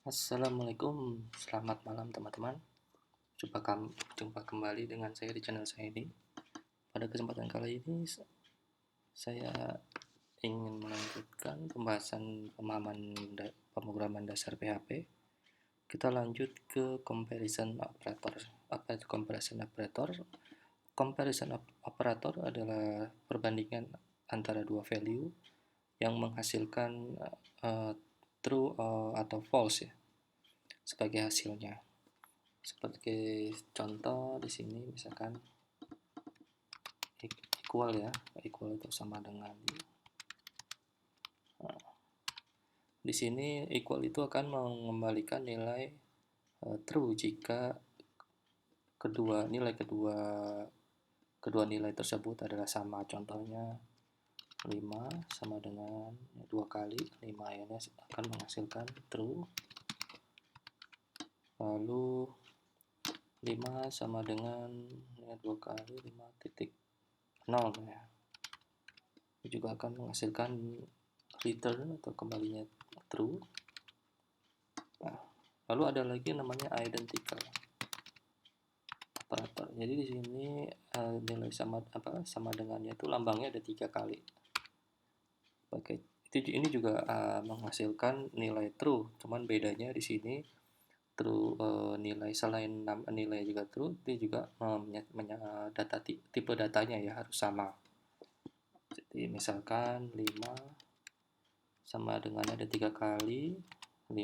Assalamualaikum, selamat malam teman-teman. Jumpa kembali dengan saya di channel saya ini. Pada kesempatan kali ini saya ingin melanjutkan pembahasan pemrograman dasar PHP. Kita lanjut ke comparison operator. Apa itu comparison operator? Comparison operator adalah perbandingan antara dua value yang menghasilkan uh, true atau false ya sebagai hasilnya. Seperti contoh di sini misalkan equal ya, equal itu sama dengan di sini equal itu akan mengembalikan nilai true jika kedua nilai tersebut adalah sama. Contohnya 5 sama dengan 2 kali 5 ini akan menghasilkan true. Lalu 5 sama dengan 2 kali 5 titik 0 ya. Ini juga akan menghasilkan return atau kembalinya true. Nah, lalu ada lagi namanya identical operator. Jadi di sini nilai sama dengannya itu lambangnya ada 3 kali. Oke, ini juga menghasilkan nilai true, cuman bedanya di sini true nilai selain nilai juga true, itu juga tipe datanya ya harus sama. Jadi misalkan 5 sama dengan ada 3 kali 5,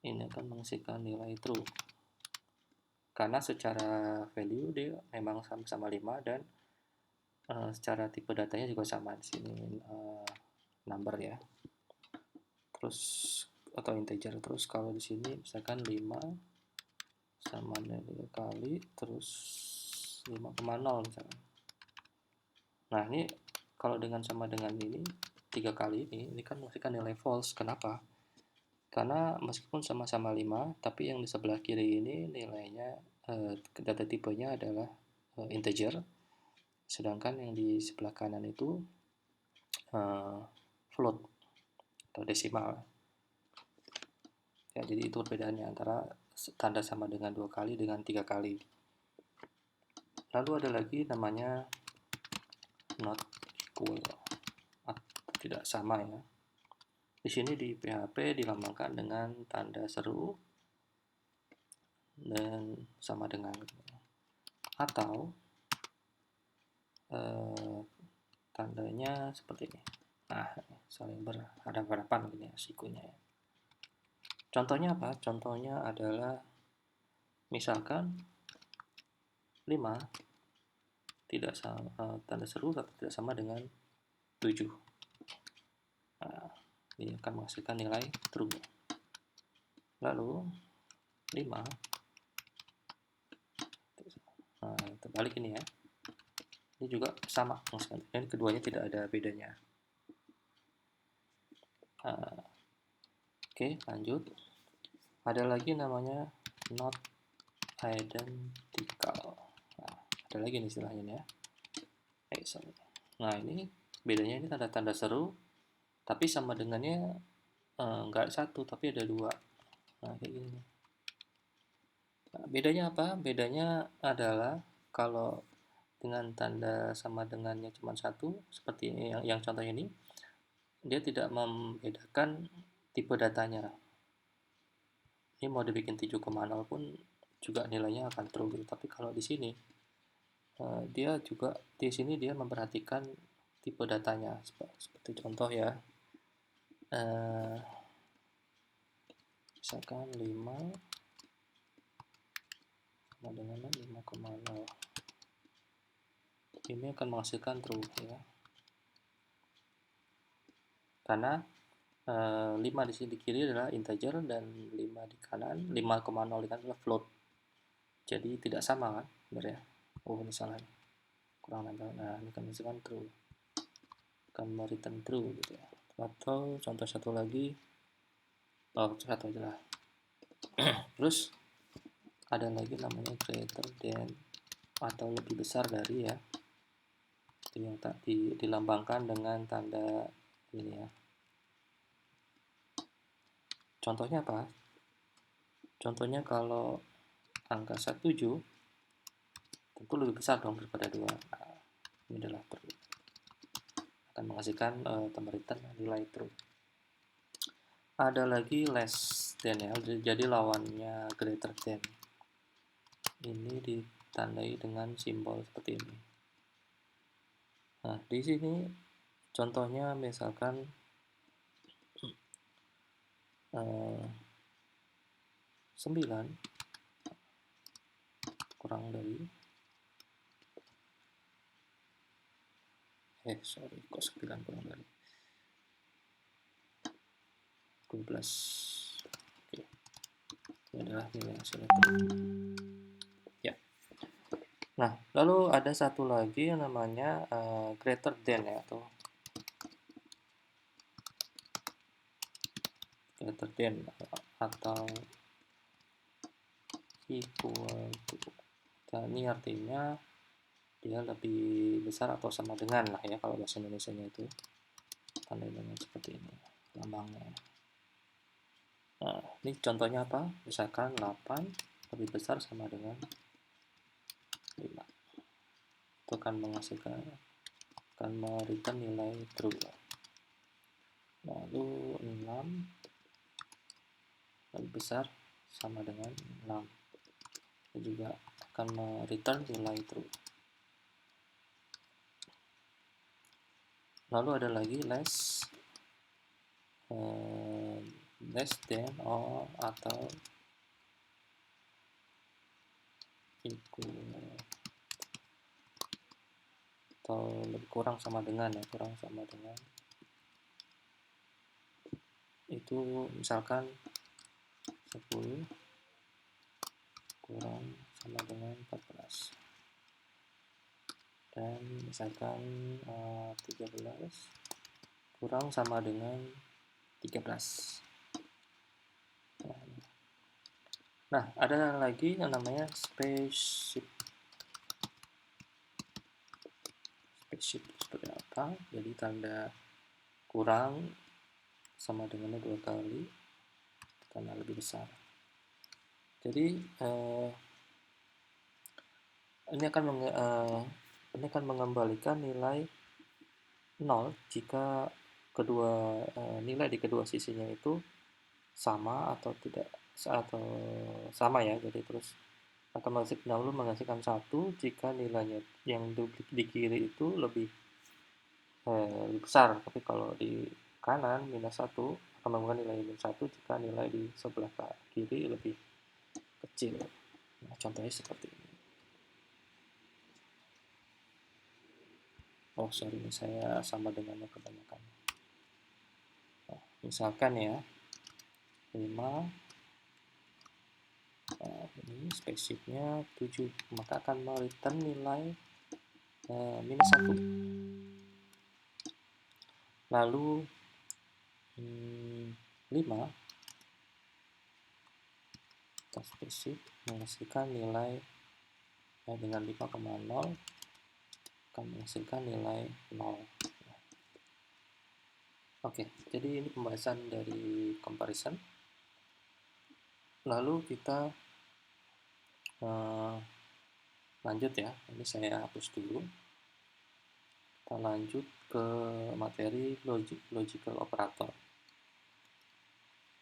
ini akan menghasilkan nilai true. Karena secara value dia memang sama-sama 5 dan secara tipe datanya juga sama di sini number ya. Terus atau integer. Terus kalau di sini misalkan 5 sama dengan 3 kali terus 5,0 misalkan. Nah, ini kalau dengan sama dengan ini 3 kali ini kan menghasilkan nilai false. Kenapa? Karena meskipun sama-sama 5, tapi yang di sebelah kiri ini nilainya data tipenya adalah integer, sedangkan yang di sebelah kanan itu float atau desimal. Ya, jadi itu perbedaannya antara tanda sama dengan 2 kali dengan 3 kali. Lalu ada lagi namanya not equal, tidak sama ya. Di sini di PHP dilambangkan dengan tanda seru dan sama dengan, atau tandanya seperti ini. Nah, saling berhadapan-hadapan gini ya sikunya ya. Contohnya apa? Contohnya adalah misalkan 5 tidak sama, tanda seru tidak sama dengan 7. Nah, ini akan menghasilkan nilai true. Lalu 5, nah terbalik ini ya, ini juga sama, dan keduanya tidak ada bedanya. Oke, lanjut. Ada lagi namanya not identical. Nah, ada lagi nih istilahnya ya. Nah, ini bedanya ini tanda-tanda seru, tapi sama dengannya nggak satu, tapi ada 2. Nah, kayak gini. Nah, bedanya apa? Bedanya adalah kalau dengan tanda sama dengannya cuma 1, seperti yang contoh ini, dia tidak membedakan tipe datanya. Ini mau dibikin 7,0 pun juga nilainya akan true gitu. Tapi kalau di sini dia juga di sini dia memperhatikan tipe datanya seperti contoh ya. Misalkan 5 sama dengan 5,0. Ini akan menghasilkan true ya. Karena 5 di sini di kiri adalah integer dan 5 di kanan, 5,0 di kanan adalah float. Jadi tidak sama kan? Benar ya? Oh, ini salah. Kurang nempel. Nah, ini kan misalkan true. Akan return true gitu ya. Atau contoh satu lagi. Oh, satu aja lah. Terus ada lagi namanya greater than atau lebih besar dari ya. Itu yang dilambangkan dengan tanda ini ya. Contohnya apa? Contohnya kalau angka 17 tentu lebih besar dong daripada 2. Nah, ini adalah true. Akan menghasilkan pemberitaan nilai true. Ada lagi less than ya, jadi lawannya greater than. Ini ditandai dengan simbol seperti ini. Nah, di sini contohnya misalkan 9 kurang dari kok 9 kurang dari 12. Oke. Ini adalah nilai hasilnya true. Ya. Nah, lalu ada satu lagi yang namanya greater than ya, atau greater than atau equal to. Nah, ini artinya dia lebih besar atau sama dengan lah ya, kalau bahasa Indonesianya itu tanda dengan seperti ini lambangnya. Nah, ini contohnya apa? Misalkan 8 lebih besar sama dengan 5. Itu akan menghasilkan, akan memberikan nilai true. Lalu 6 lebih besar sama dengan 6. Itu juga akan return nilai true. Lalu ada lagi less than or atau equal atau lebih kurang sama dengan ya, kurang sama dengan itu misalkan 10 kurang sama dengan 14, dan misalkan 13 kurang sama dengan 13. Nah, ada lagi yang namanya spaceship. Spaceship seperti apa? Jadi tanda kurang sama dengannya 2 kali, tanda lebih besar. Jadi ini akan mengembalikan nilai 0 jika kedua nilai di kedua sisinya itu sama atau tidak, atau sama ya. Jadi terus akan menghasilkan 1 jika nilainya yang di kiri itu lebih besar, tapi kalau di kanan minus 1 akan mengubah nilai minus 1 jika nilai di sebelah kiri lebih kecil. Nah, contohnya seperti ini. Oh sorry, ini saya sama dengannya kebanyakan. Nah, misalkan ya 5, ini spaceshipnya 7, maka akan mereturn nilai minus 1. Lalu 5 spaceship menghasilkan nilai dengan 5,0 akan menghasilkan nilai 0. Oke, jadi ini pembahasan dari comparison. Lalu kita lanjut ya, ini saya hapus dulu. Kita lanjut ke materi logical operator.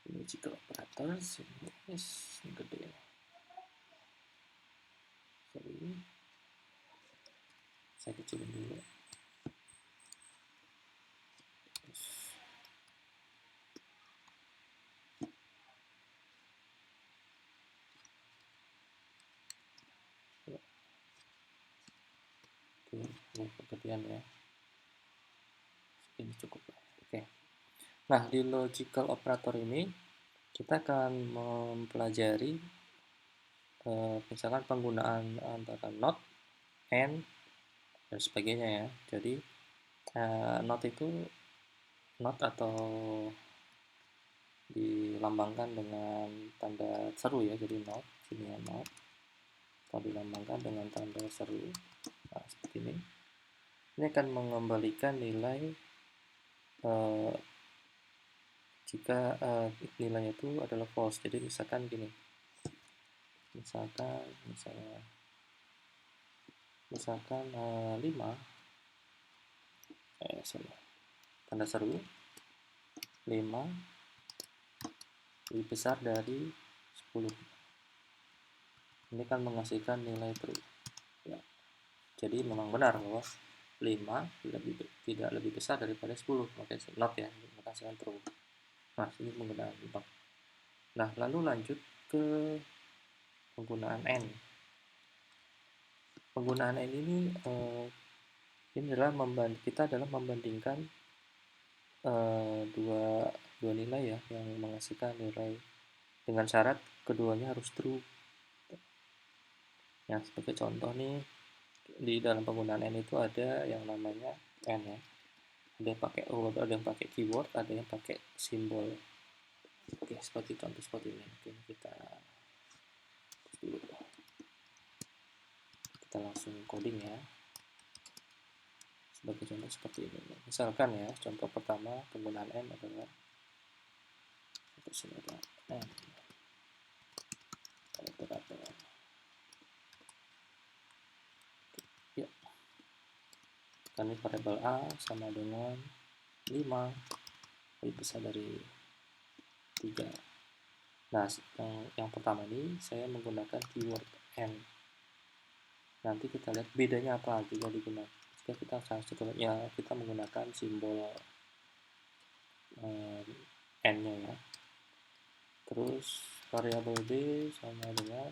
Logical operators ini gede. Sorry, saya kecilin dulu. Oke, ini kegedean ya. Ini cukup. Oke. Nah, di logical operator ini kita akan mempelajari misalkan penggunaan antara not, and, dan sebagainya ya. Jadi not itu not atau dilambangkan dengan tanda seru ya, jadi not, sini ya not, atau dilambangkan dengan tanda seru. Nah, seperti ini. Ini akan mengembalikan nilai jika nilainya itu adalah false. Jadi misalkan gini, misalkan 5 tanda seru 5 lebih besar dari 10. Ini kan menghasilkan nilai true ya. Jadi memang benar bahwa 5 tidak lebih besar daripada 10, makanya not ya, menghasilkan true. Nah, ini penggunaan not. Nah, lalu lanjut ke penggunaan n. Penggunaan n ini adalah kita adalah membandingkan dua nilai ya, yang menghasilkan nilai dengan syarat keduanya harus true. Ya, sebagai contoh nih, di dalam penggunaan n itu ada yang namanya n ya. Ada yang pakai ada yang pakai keyword, ada yang pakai simbol. Oke, seperti contoh seperti ini. Mungkin kita langsung coding ya. Sebagai contoh seperti ini. Misalkan ya, contoh pertama penggunaan n adalah n. Ya. Kan ini variabel a sama dengan 5 lebih besar dari 3. Nah, yang pertama ini saya menggunakan keyword n. Nanti kita lihat bedanya apa jika digunakan. Jika kita menggunakan simbol n-nya ya. Terus variabel b sama dengan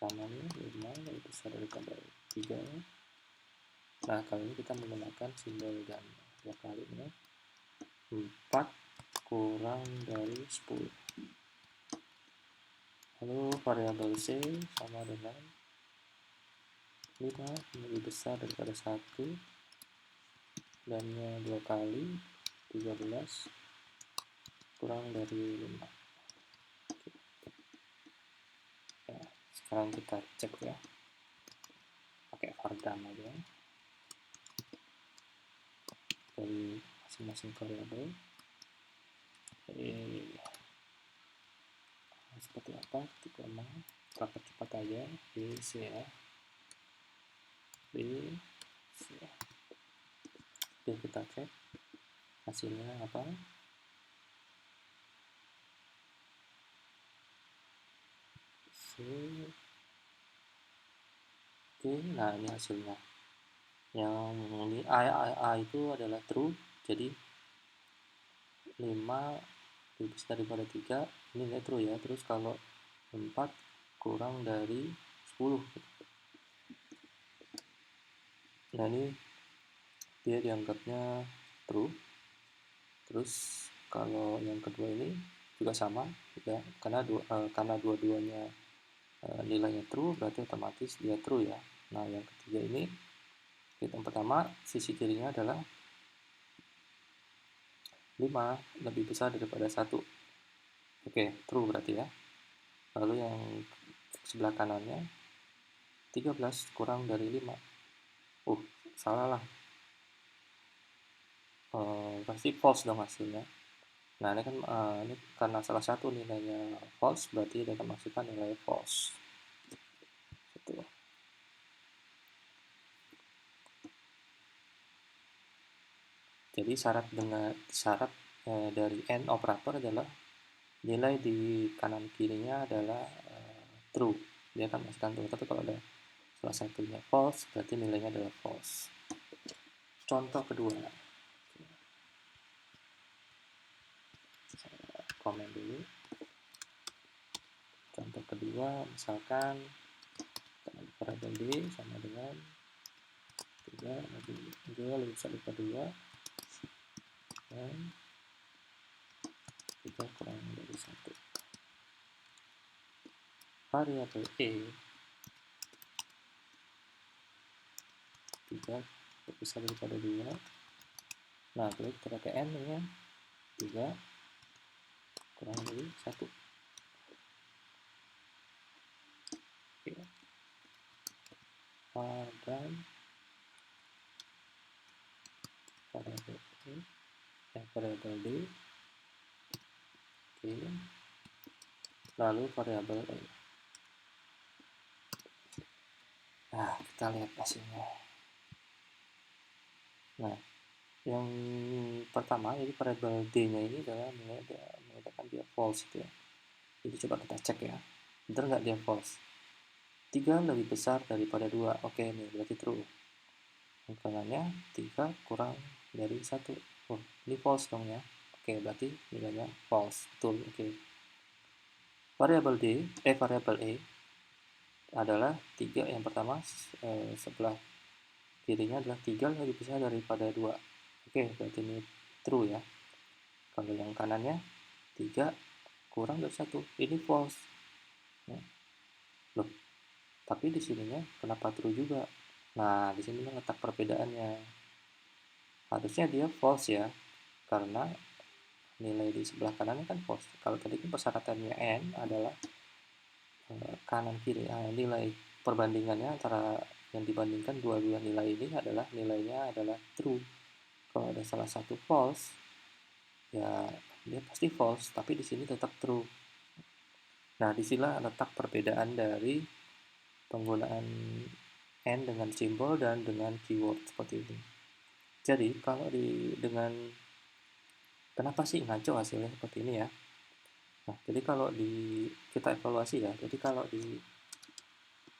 nih 5 lebih besar daripada 3. Nah, kali ini kita menggunakan simbol dan dua kalinya 4 kurang dari 10. Lalu variabel c sama dengan 5 lebih besar daripada 1 dan 2 kali 13 kurang dari 5. Ya, sekarang kita cek ya, pakai var_dam aja dari masing-masing variabel. Seperti apa ketika kita percepat aja B C ya. Oke, kita cek hasilnya apa. Oke, nah ini hasilnya. Yang ini A itu adalah true, jadi 5 lebih besar daripada 3, ini nilai true ya. Terus kalau 4 kurang dari 10, nah ini dia dianggapnya true. Terus kalau yang kedua ini juga sama ya, karena dua-duanya nilainya true, berarti otomatis dia true ya. Nah, yang ketiga ini, yang pertama sisi kirinya adalah 5 lebih besar daripada 1. Oke, true berarti ya. Lalu yang sebelah kanannya 13 kurang dari 5. Salah lah. Pasti false dong hasilnya. Nah, ini kan ini karena salah satu nilainya false, berarti dia akan masukkan nilai false. Gitu. Jadi syarat dari AND operator adalah nilai di kanan kirinya adalah true, dia akan masukkan true. Tapi kalau ada salah satunya false, berarti nilainya adalah false. Contoh kedua, saya komen dulu. Contoh kedua, misalkan variabel d sama dengan 3 lebih besar daripada 2 dan 3 kurang dari 1. Variabel e 3 lebih besar daripada 2. Nah, kalau kita pakai n ya, 3 kurang dari 1. Oke. Dan variabel d lalu variabel E. Nah, kita lihat hasilnya. Nah, yang pertama jadi variabel D-nya ini adalah menyatakan dia false gitu ya. Jadi coba kita cek ya, benar nggak dia false. 3 lebih besar daripada 2. Oke, ini berarti true. Angkanya 3 kurang dari 1. Oh, ini false dong ya. Oke, berarti nilainya false. Betul, oke. Variabel variabel E adalah 3 yang pertama sebelah kirinya adalah 3 lebih besar daripada 2. Oke, berarti ini true ya. Kalau yang kanannya 3 kurang dari 1. Ini false. Ya. Loh, tapi di sininya kenapa true juga? Nah, di sini letak perbedaannya. Harusnya dia false ya, karena nilai di sebelah kanannya kan false. Kalau tadi kan persyaratannya N adalah kanan kiri. Nilai perbandingannya antara yang dibandingkan dua-dua nilai ini adalah nilainya adalah true. Kalau ada salah satu false, ya dia pasti false, tapi di sini tetap true. Nah, disinilah letak perbedaan dari penggunaan N dengan simbol dan dengan keyword seperti ini. Jadi kalau dengan kenapa sih ngaco hasilnya seperti ini ya? Nah, jadi kalau kita evaluasi ya, jadi kalau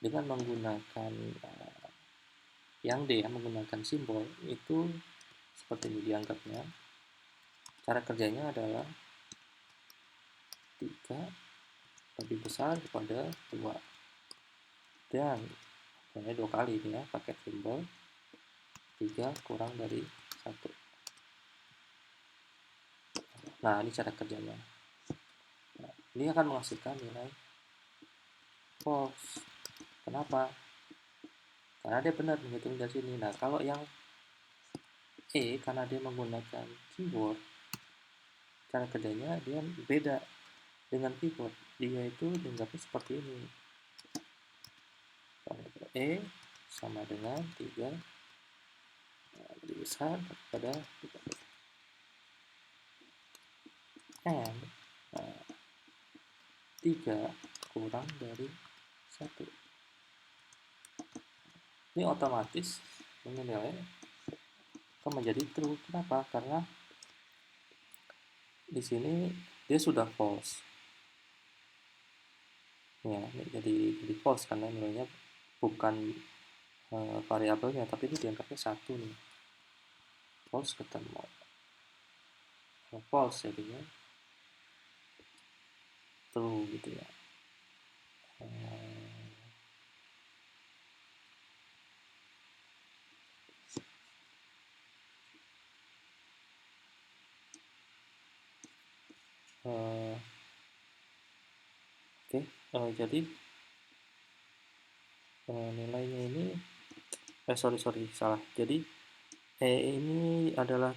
dengan menggunakan yang D ya, menggunakan simbol itu seperti ini dianggapnya. Cara kerjanya adalah 3 lebih besar daripada 2. Dan hanya 2 kali ini ya, pakai simbol 3 kurang dari 1. Nah, ini cara kerjanya. Nah, ini akan menghasilkan nilai false. Kenapa? Karena dia benar menghitung dari sini. Nah, kalau yang E, karena dia menggunakan keyword, cara kerjanya dia beda dengan keyword. Dia itu dianggapnya seperti ini. E sama dengan 3 lebih besar daripada 3. N 3 kurang dari 1. Ini otomatis menilai akan menjadi true. Kenapa? Karena di sini dia sudah false. Ya, jadi false karena nilainya bukan variabelnya, tapi ini dianggapnya 1 nih. False ketemu. False jadinya true gitu ya. Jadi nilainya ini sorry salah. Jadi ini adalah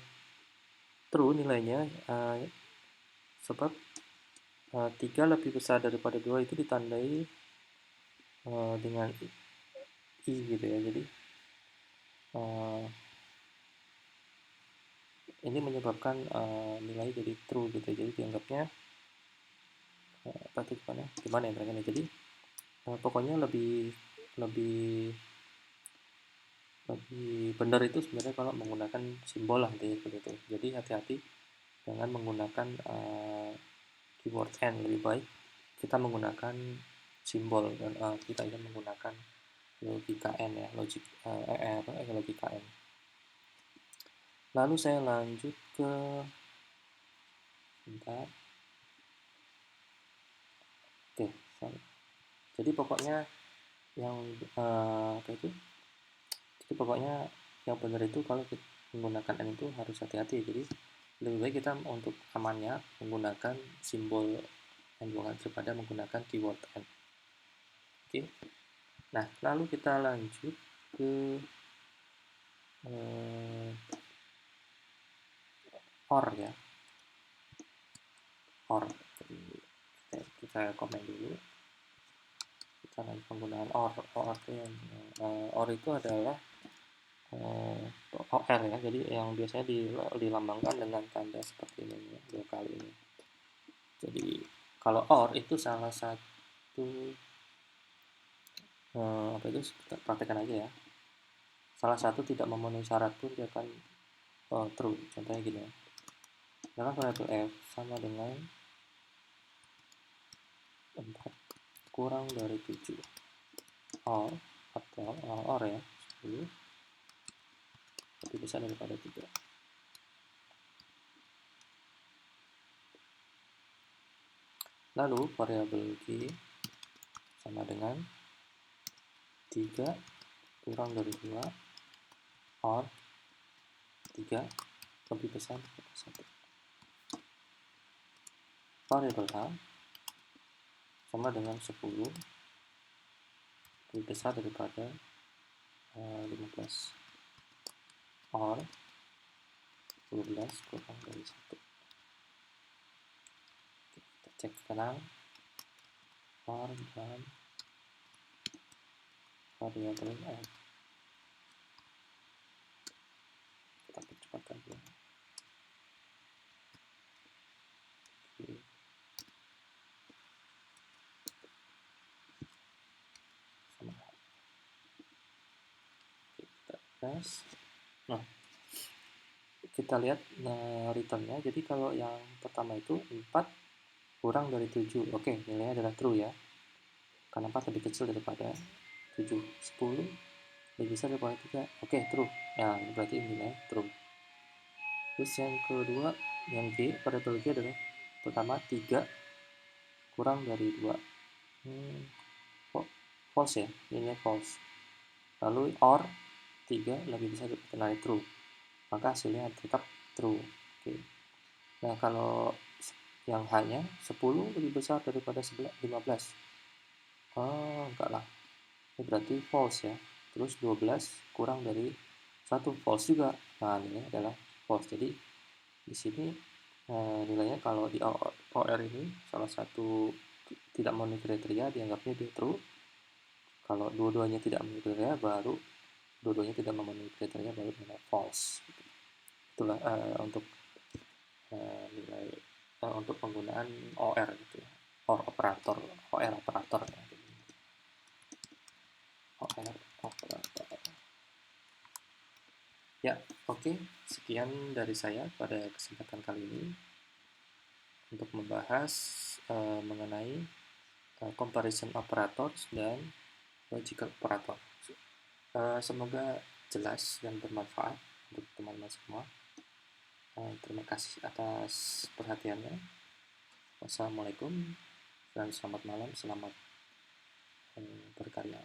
true nilainya sebab 3 lebih besar daripada 2 itu ditandai dengan I gitu ya. Jadi ini menyebabkan nilai jadi true gitu. Jadi dianggapnya gimana ya mereka. Jadi pokoknya lebih benar itu sebenarnya kalau menggunakan simbol lah gitu. Jadi hati-hati dengan menggunakan keyword N. Lebih baik kita menggunakan simbol dan kita ingin menggunakan logika N ya, logika N. Lalu saya lanjut ke bentar. Oke, jadi pokoknya yang apa itu? Jadi pokoknya yang benar itu kalau kita menggunakan N itu harus hati-hati. Jadi lebih baik kita untuk amannya menggunakan simbol N daripada menggunakan keyword N. Oke. Nah, lalu kita lanjut ke OR ya. OR. Jadi kita komen dulu. Kita lanjut penggunaan OR. OR itu adalah OR ya. Jadi yang biasanya dilambangkan dengan tanda seperti ini ya, 2 kali ini. Jadi kalau OR itu salah satu apa itu, kita praktekkan aja ya. Salah satu tidak memenuhi syarat pun dia akan true. Contohnya gini ya. Misalkan variabel f sama dengan 4 kurang dari 7 or atau or ya 10 lebih besar daripada 3. Lalu variabel g sama dengan 3 kurang dari 2 or 3 lebih besar daripada 1. Variabel a sama dengan 10 lebih besar daripada 15 or 12 kurang dari 1. Kita cek sekarang or dan variabel f. Kita percepatkan dulu. Oke. Sama. Oke, kita tes. Nah, kita lihat returnnya. Jadi kalau yang pertama itu 4 kurang dari 7. Oke, nilainya adalah true ya. Karena 4 lebih kecil daripada 7. 10 lebih besar daripada 3. Oke, true. Nah, berarti nilainya true. Terus yang kedua, yang G, variabel G adalah pertama 3 kurang dari 2. False ya, nilainya false. Lalu or 3 lebih besar daripada true. Maka hasilnya tetap true. Oke. Nah, kalau yang hanya 10 lebih besar daripada 15. Oh, enggak lah. Ini berarti false ya. Terus 12 kurang dari 1 false juga. Nah, ini adalah false. Jadi di sini nilainya kalau di OR ini salah satu tidak memenuhi kriteria dianggapnya dia true. Kalau dua-duanya tidak memenuhi kriteria baru dua-duanya tidak memenuhi kriteria baru nilai false. Itulah untuk nilai untuk penggunaan OR gitu ya. OR operator ya. OR operator. Ya, oke. Sekian dari saya pada kesempatan kali ini untuk membahas mengenai comparison operators dan logical operator. Semoga jelas dan bermanfaat untuk teman-teman semua. Terima kasih atas perhatiannya. Wassalamualaikum dan selamat malam, selamat berkarya.